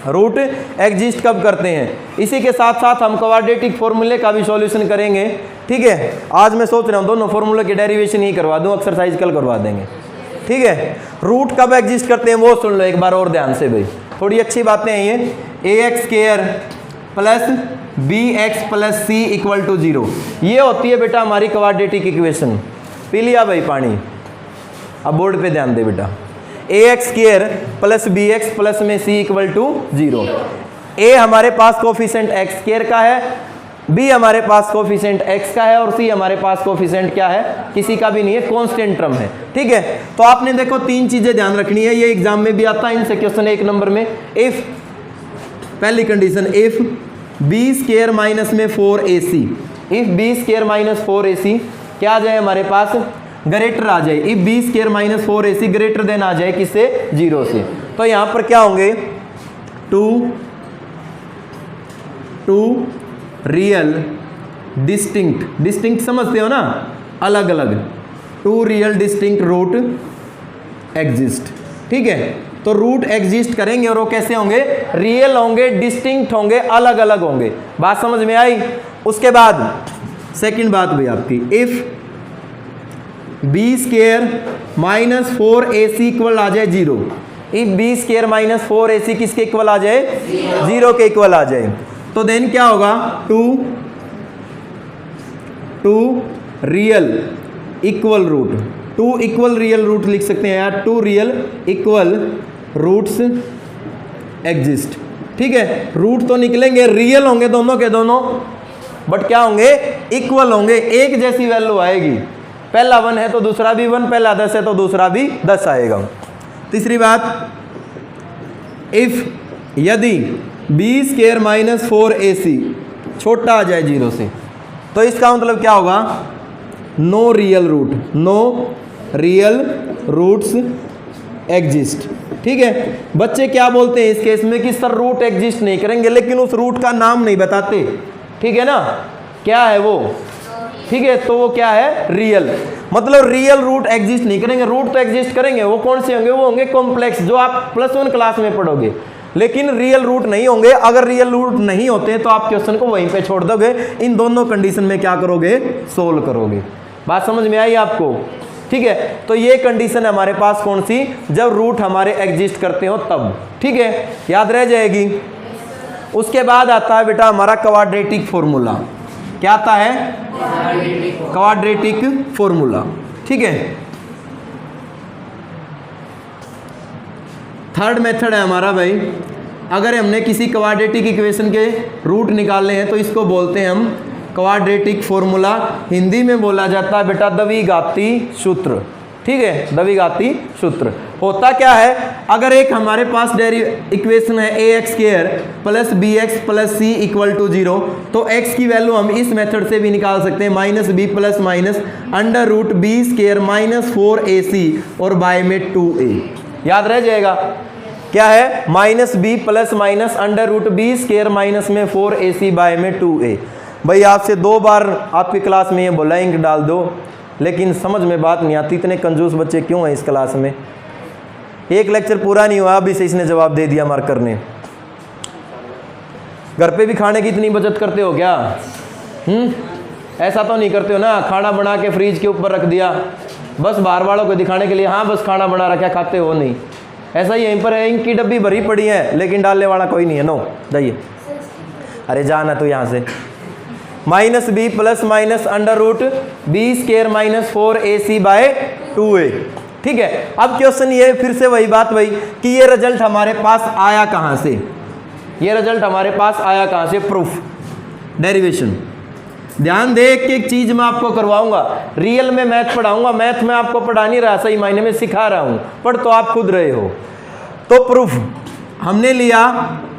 रूट एग्जिस्ट कब करते हैं। इसी के साथ साथ हम क्वाड्रेटिक फॉर्मूले का भी सॉल्यूशन करेंगे। ठीक है, आज मैं सोच रहा हूँ दोनों फॉर्मूले की डेरिवेशन ही करवा दूँ, एक्सरसाइज कल करवा देंगे। ठीक है, रूट कब एग्जिस्ट करते हैं वो सुन लो एक बार और ध्यान से भाई, थोड़ी अच्छी बातें हैं ये। ax² plus bx plus c equal to 0, ये होती है बेटा हमारी क्वाड्रेटिक इक्वेशन। पी लिया भाई पानी, अब बोर्ड पे ध्यान दे बेटा। ax² प्लस bx प्लस में c इक्वल टू 0। a हमारे पास कोफिशिएंट x² का है, b हमारे पास कोफिशिएंट x का है और c हमारे पास कोफिशिएंट क्या है, किसी का भी नहीं है, कांस्टेंट टर्म है। ठीक है, तो आपने देखो तीन चीजें ध्यान रखनी है, ये एग्जाम में भी आता है, इनसे क्वेश्चन 1 नंबर में। इफ पहली कंडीशन, इफ b² माइनस में 4ac, if b² minus 4ac क्या आ जाए हमारे पास, ग्रेटर आ जाए। If b² minus 4ac greater than आ जाए किससे, 0 से। तो यहां पर क्या होंगे, टू रियल डिस्टिंक्ट, डिस्टिंक्ट समझते हो ना, अलग अलग, two real distinct root exist. ठीक है, तो रूट एग्जिस्ट करेंगे और वो कैसे होंगे, रियल होंगे, डिस्टिंक्ट होंगे, अलग अलग होंगे। बात समझ में आई। उसके बाद सेकंड बात भाई आपकी, if b² minus 4ac equal आ जाए 0, इफ b² माइनस 4ac किसके इक्वल आ जाए, 0 के इक्वल आ जाए, तो देन क्या होगा, two real equal root, two equal real root लिख सकते हैं यार, two real equal roots exist. ठीक है, रूट तो निकलेंगे, रियल होंगे दोनों के दोनों, बट क्या होंगे, इक्वल होंगे, एक जैसी वैल्यू आएगी। पहला 1 है तो दूसरा भी 1, पहला 10 है तो दूसरा भी 10 आएगा। तीसरी बात, इफ यदि b² माइनस 4ac छोटा आ जाए 0 से, तो इसका मतलब क्या होगा, no real root, no real roots exist. ठीक है, बच्चे क्या बोलते हैं इस केस में कि सर रूट एग्जिस्ट नहीं करेंगे, लेकिन उस रूट का नाम नहीं बताते। ठीक है ना, क्या है वो, ठीक है, तो वो क्या है, रियल, मतलब रियल रूट एग्जिस्ट नहीं करेंगे। रूट तो एग्जिस्ट करेंगे, वो कौन से होंगे, वो होंगे कॉम्प्लेक्स, जो आप +1 क्लास में पढ़ोगे, लेकिन रियल रूट नहीं होंगे। अगर रियल रूट नहीं होते तो आप क्वेश्चन को वहीं पे छोड़ दोगे। इन दोनों कंडीशन में क्या करोगे, सोल्व करोगे। बात समझ में आई आपको। ठीक है, तो ये कंडीशन है हमारे पास कौन सी, जब रूट हमारे एग्जिस्ट करते हो तब। ठीक है, याद रह जाएगी। उसके बाद आता है बेटा हमारा क्वाड्रेटिक फॉर्मूला। क्या आता है, क्वाड्रेटिक फॉर्मूला। ठीक है, थर्ड मेथड है हमारा भाई, अगर हमने किसी क्वाड्रेटिक इक्वेशन के रूट निकालने हैं तो इसको बोलते हैं हम क्वाड्रेटिक फॉर्मूला। हिंदी में बोला जाता है बेटा द्विघाती सूत्र। ठीक है, द्विघाती सूत्र होता क्या है, अगर एक हमारे पास इक्वेशन है ax² plus bx plus c equal to 0, तो x की वैल्यू हम इस मेथड से भी निकाल सकते हैं, -b plus minus under root b² minus 4ac और बाय में 2a। याद रह जाएगा, क्या है, -b plus minus under root b² minus में 4ac बाय में 2a। भाई आपसे 2 बार आपकी क्लास में ये बोला इंक डाल दो, लेकिन समझ में बात नहीं आती। इतने कंजूस बच्चे क्यों हैं इस क्लास में। एक लेक्चर पूरा नहीं हुआ अभी से इसने जवाब दे दिया मार्कर ने। घर पे भी खाने की इतनी बचत करते हो क्या? ऐसा तो नहीं करते हो ना, खाना बना के फ्रिज के ऊपर रख दिया बस बाहर वालों को दिखाने के लिए, हाँ बस खाना बना रखा, खाते हो नहीं। ऐसा ही यहीं पर है, इंक की डब्बी भरी पड़ी है लेकिन डालने वाला कोई नहीं है। नो जाइए, अरे जाना तो यहाँ से। -b plus minus under root b² minus 4ac by 2a। ठीक है, अब क्वेश्चन ये फिर से वही बात वही कि ये रिजल्ट हमारे पास आया कहाँ से, ये रिजल्ट हमारे पास आया कहाँ से, प्रूफ, डेरिवेशन। ध्यान दे, एक एक चीज मैं आपको करवाऊंगा, रियल में मैथ पढ़ाऊंगा, मैथ में आपको पढ़ा नहीं रहा, सही मायने में सिखा रहा हूं, पढ़ तो आप खुद रहे हो। तो प्रूफ हमने लिया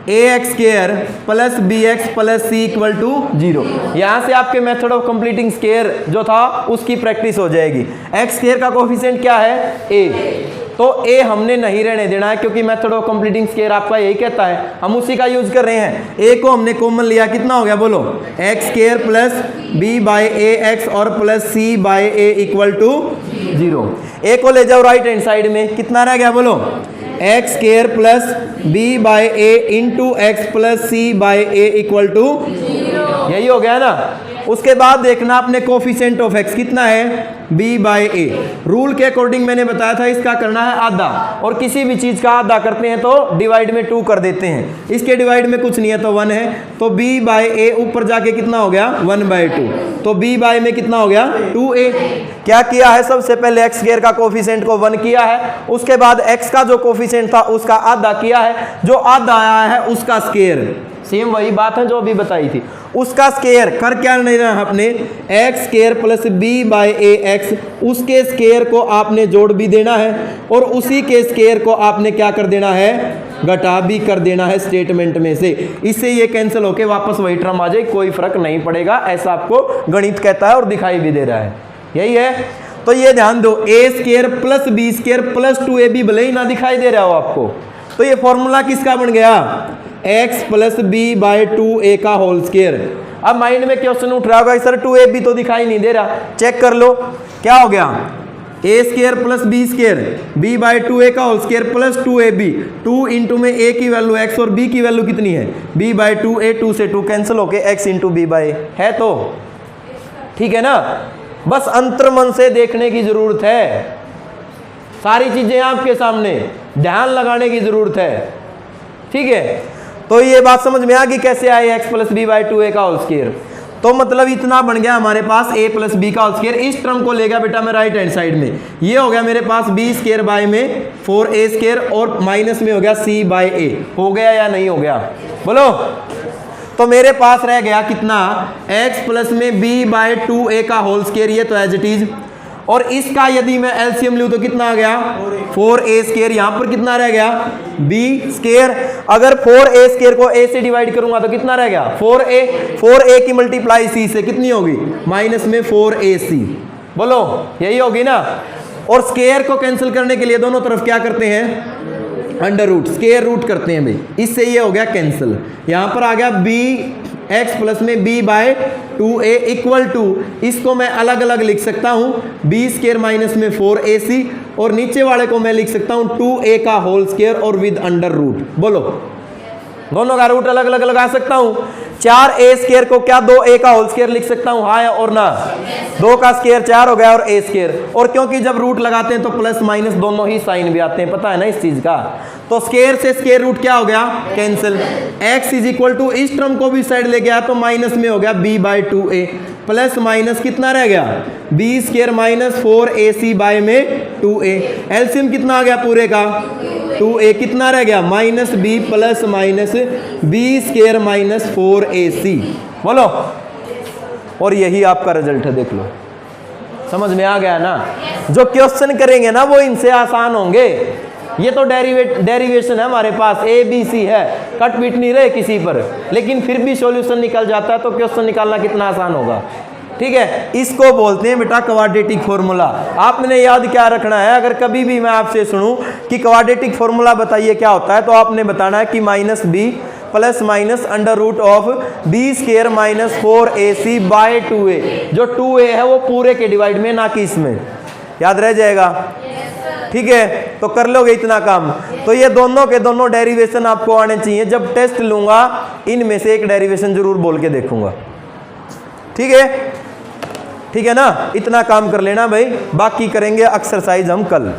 ax² plus bx plus c equal to 0। यहां से आपके मेथड ऑफ कंप्लीटिंग स्क्वायर जो था उसकी प्रैक्टिस हो जाएगी। x² का कोफिशिएंट क्या है? a, तो a हमने नहीं रहने देना है क्योंकि मेथड ऑफ कंप्लीटिंग स्क्वायर आपका यही कहता है, हम उसी का यूज कर रहे हैं। a को हमने कॉमन लिया, कितना हो गया बोलो? x² plus b by ax और plus c by a equal to 0। a को ले जाओ राइट हैंड साइड में, कितना रह गया बोलो? x² plus b by a into X plus c by a equal to 0। यही हो गया ना। उसके बाद देखना अपने कोफिशिएंट ऑफ x कितना है? b by a। रूल के अकॉर्डिंग मैंने बताया था इसका करना है आधा, और किसी भी चीज का आधा करते हैं तो डिवाइड में 2 कर देते हैं। इसके डिवाइड में कुछ नहीं है तो 1 है, तो b बाई a ऊपर जाके कितना हो गया? 1/2। तो b बाई में कितना हो गया? 2a। क्या किया है? सबसे पहले x² का कोफिशिएंट को 1 किया है, उसके बाद x का जो कोफिशिएंट था उसका आधा किया है, जो आधा आया है उसका स्क्वायर, सेम वही बात है जो अभी बताई थी, उसका स्क्वायर कर क्या नहीं रहा आपने? x² plus b by ax, उसके स्क्वायर को आपने जोड़ भी देना है और उसी के स्क्वायर को आपने क्या कर देना है? घटा भी कर देना है स्टेटमेंट में से। इससे ये कैंसिल होके वापस वही टर्म आ जाए, कोई फर्क नहीं पड़ेगा, ऐसा आपको गणित कहता है और दिखाई भी दे रहा है। यही है, तो ये ध्यान दो, a² plus b² plus 2ab भले ही ना दिखाई दे रहा हो आपको, तो ये फॉर्मूला किसका बन गया? x plus b by 2a का होल स्क्वायर। अब माइंड में क्वेश्चन उठ रहा होगा सर 2ab तो दिखाई नहीं दे रहा, चेक कर लो क्या हो गया? a² plus b² b by 2a का whole square plus 2ab, 2 into में a की वैल्यू x और b की वैल्यू कितनी है? b बाई 2a, 2 से 2 कैंसिल होके x इंटू b बाई है, तो ठीक है ना। बस अंतर्मन से देखने की जरूरत है, सारी चीजें आपके सामने, ध्यान लगाने की जरूरत है, ठीक है। तो ये बात समझ में आ गई कैसे आए x plus b by 2a का होल स्क्वायर। तो मतलब इतना बन गया हमारे पास a प्लस b का होल स्क्वायर। इस टर्म को लेगा बेटा मैं राइट हैंड साइड में, ये हो गया मेरे पास b² बाई में 4a² और माइनस में हो गया c बाई a। हो गया या नहीं हो गया बोलो? तो मेरे पास रह गया कितना? x प्लस में b बाई 2a का होल स्क्वायर, ये तो एज इट इज, और इसका यदि मैं एलसीएम लूं तो कितना आ गया? 4a²। यहां पर कितना रह गया? b²। अगर 4a² को a से डिवाइड करूंगा तो कितना रह गया? 4a। 4a की मल्टीप्लाई c से कितनी होगी? माइनस में 4ac। बोलो यही होगी ना। और स्क्वायर को कैंसिल करने के लिए दोनों तरफ क्या करते हैं? अंडर रूट, स्क्वायर रूट करते हैं भाई, इससे ये हो गया कैंसिल। यहां पर आ गया x प्लस में b by 2a equal to, इसको मैं अलग अलग लिख सकता हूं b² माइनस में 4ac, और नीचे वाले को मैं लिख सकता हूं 2a का होल स्क्वायर और विद अंडर रूट। बोलो दोनों का रूट अलग अलग लगा सकता हूं। 4a² को क्या 2a का होल स्क्वायर लिख सकता हूं, हाँ और ना? 2 का स्क्वायर 4 हो गया और a², और क्योंकि जब रूट लगाते हैं तो प्लस माइनस दोनों ही साइन भी आते हैं, पता है ना इस चीज का। तो स्क्वायर से स्क्वायर रूट क्या हो गया? Cancel. x is equal to, इस टर्म को भी साइड ले गया तो माइनस में हो गया b by 2a, plus minus कितना रह गया? b² माइनस 4ac बाय में 2a। एलसीएम कितना आ गया पूरे का? 2a। कितना रह गया? Minus b plus minus b² minus 4ac। बोलो, और यही आपका रिजल्ट है, देख लो। समझ में आ गया ना? जो क्वेश्चन करेंगे ना वो इनसे आसान होंगे। ये तो डेरिवेशन है हमारे पास, ए बी सी है, कट पीट नहीं रहे किसी पर, लेकिन फिर भी सॉल्यूशन निकल जाता है। तो क्वेश्चन निकालना कितना आसान होगा, ठीक है। इसको बोलते हैं बेटा क्वाड्रेटिक फॉर्मूला। आपने याद क्या रखना है, अगर कभी भी मैं आपसे सुनूं कि क्वाड्रेटिक फॉर्मूला बताइए क्या होता है, तो आपने बताना है कि minus b plus minus under root of b² minus 4ac by 2a। जो 2a है वो पूरे के डिवाइड में, ना कि इसमें, याद रह जाएगा, ठीक है। तो कर लोगे इतना काम। तो ये दोनों के दोनों डेरिवेशन आपको आने चाहिए। जब टेस्ट लूंगा इनमें से एक डेरिवेशन जरूर बोल के देखूंगा, ठीक है, ठीक है ना। इतना काम कर लेना भाई, बाकी करेंगे एक्सरसाइज हम कल।